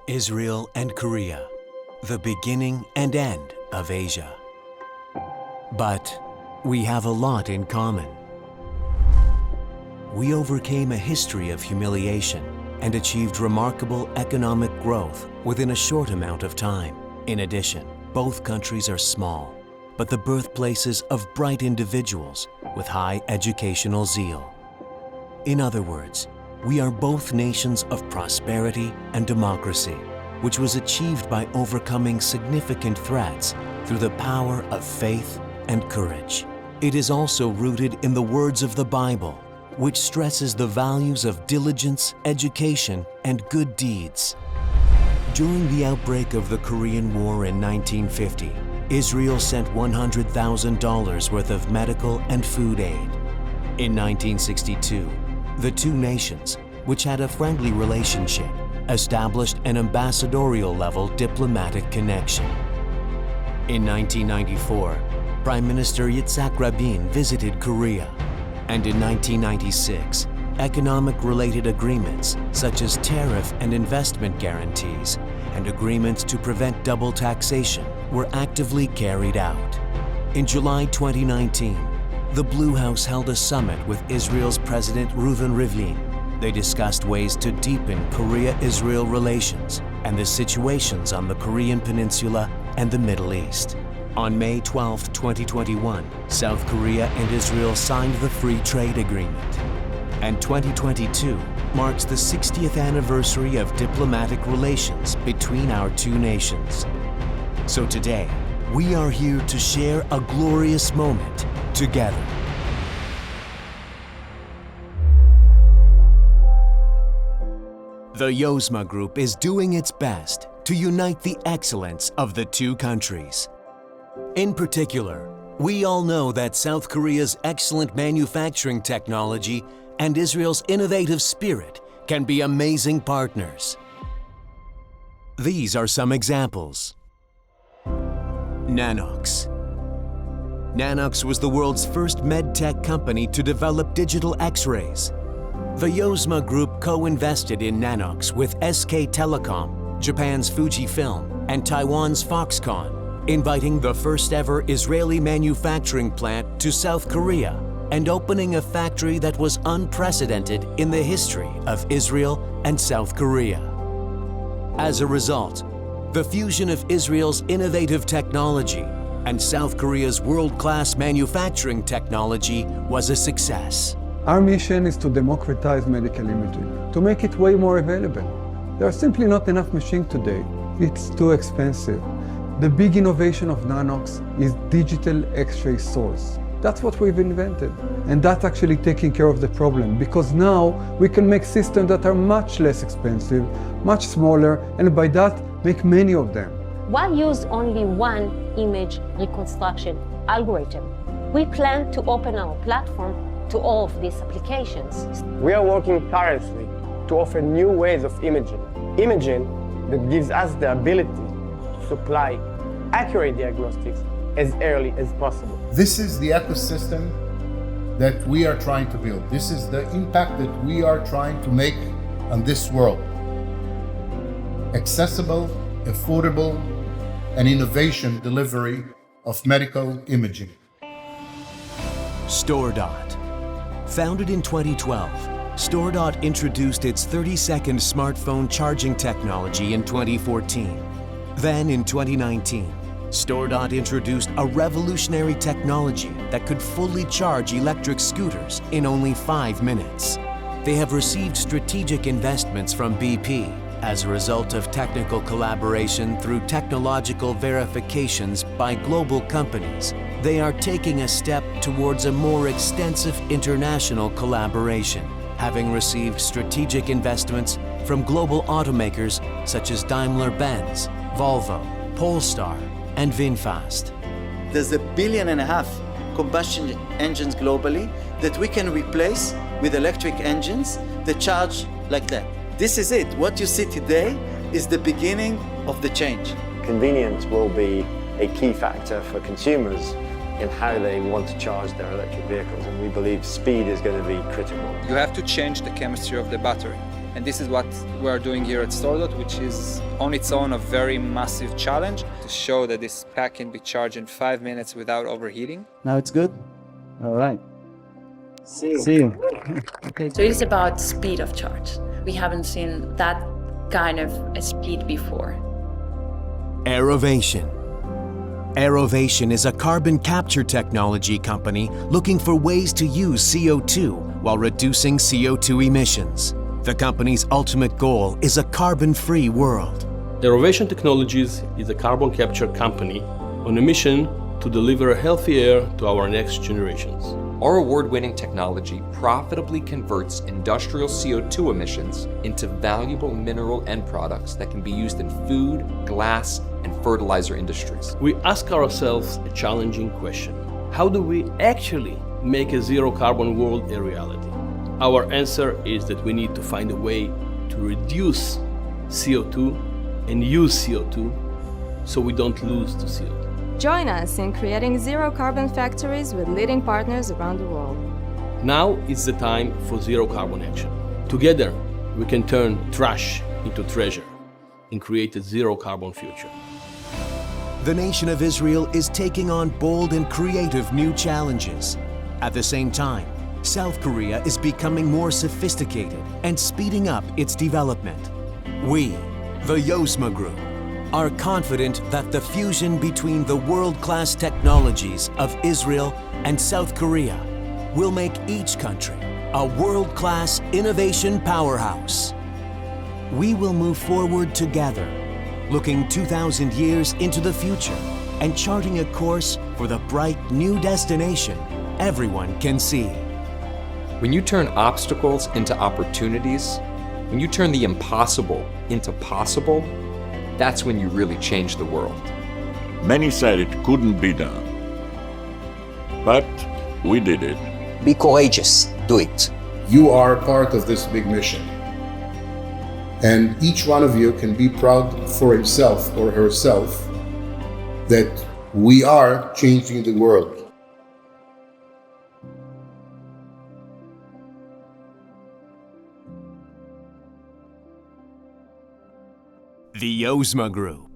Israel and Korea, the beginning and end of Asia. But we have a lot in common. We overcame a history of humiliation and achieved remarkable economic growth within a short amount of time. In addition, both countries are small, but the birthplaces of bright individuals with high educational zeal. In other words, we are both nations of prosperity and democracy, which was achieved by overcoming significant threats through the power of faith and courage. It is also rooted in the words of the Bible, which stresses the values of diligence, education, and good deeds. During the outbreak of the Korean War in 1950, Israel sent $100,000 worth of medical and food aid. In 1962, the two nations, which had a friendly relationship, established an ambassadorial-level diplomatic connection. In 1994, Prime Minister Yitzhak Rabin visited Korea, and in 1996, economic-related agreements such as tariff and investment guarantees and agreements to prevent double taxation were actively carried out. In July 2019, the Blue House held a summit with Israel's President Reuven Rivlin. They discussed ways to deepen Korea-Israel relations and the situations on the Korean Peninsula and the Middle East. On May 12, 2021, South Korea and Israel signed the Free Trade Agreement. And 2022 marks the 60th anniversary of diplomatic relations between our two nations. So today, we are here to share a glorious moment together. The Yozma Group is doing its best to unite the excellence of the two countries. In particular, we all know that South Korea's excellent manufacturing technology and Israel's innovative spirit can be amazing partners. These are some examples. Nanox. Nanox was the world's first medtech company to develop digital X-rays. The Yozma Group co-invested in Nanox with SK Telecom, Japan's Fujifilm, and Taiwan's Foxconn, inviting the first-ever Israeli manufacturing plant to South Korea and opening a factory that was unprecedented in the history of Israel and South Korea. As a result, the fusion of Israel's innovative technology and South Korea's world-class manufacturing technology was a success. Our mission is to democratize medical imaging, to make it way more available. There are simply not enough machines today. It's too expensive. The big innovation of Nanox is digital X-ray source. That's what we've invented. And that's actually taking care of the problem, because now we can make systems that are much less expensive, much smaller, and by that, make many of them. While use only one image reconstruction algorithm, we plan to open our platform to all of these applications. We are working tirelessly to offer new ways of imaging that gives us the ability to supply accurate diagnostics as early as possible. This is the ecosystem that we are trying to build. This is the impact that we are trying to make on this world. Accessible, affordable, and innovation delivery of medical imaging. StoreDot. Founded in 2012, StoreDot introduced its 30-second smartphone charging technology in 2014. Then in 2019, StoreDot introduced a revolutionary technology that could fully charge electric scooters in only 5 minutes. They have received strategic investments from BP as a result of technical collaboration through technological verifications by global companies. They are taking a step towards a more extensive international collaboration, having received strategic investments from global automakers such as Daimler-Benz, Volvo, Polestar, and VinFast. There's 1.5 billion combustion engines globally that we can replace with electric engines that charge like that. This is it. What you see today is the beginning of the change. Convenience will be a key factor for consumers in how they want to charge their electric vehicles, and we believe speed is going to be critical. You have to change the chemistry of the battery. And this is what we are doing here at StoreDot, which is on its own a very massive challenge to show that this pack can be charged in 5 minutes without overheating. Now it's good? All right. See you. Okay. So it's about speed of charge. We haven't seen that kind of a speed before. Aerovation. Aerovation is a carbon capture technology company looking for ways to use CO2 while reducing CO2 emissions. The company's ultimate goal is a carbon-free world. Aerovation Technologies is a carbon capture company on a mission to deliver healthy air to our next generations. Our award-winning technology profitably converts industrial CO2 emissions into valuable mineral end products that can be used in food, glass, and fertilizer industries. We ask ourselves a challenging question. How do we actually make a zero-carbon world a reality? Our answer is that we need to find a way to reduce CO2 and use CO2 so we don't lose the CO2. Join us in creating zero-carbon factories with leading partners around the world. Now is the time for zero-carbon action. Together, we can turn trash into treasure and create a zero-carbon future. The nation of Israel is taking on bold and creative new challenges. At the same time, South Korea is becoming more sophisticated and speeding up its development. We, the Yozma Group, are confident that the fusion between the world-class technologies of Israel and South Korea will make each country a world-class innovation powerhouse. We will move forward together, looking 2,000 years into the future and charting a course for the bright new destination everyone can see. When you turn obstacles into opportunities, when you turn the impossible into possible, that's when you really change the world. Many said it couldn't be done, but we did it. Be courageous, do it. You are part of this big mission. And each one of you can be proud for himself or herself that we are changing the world. The Yozma Group.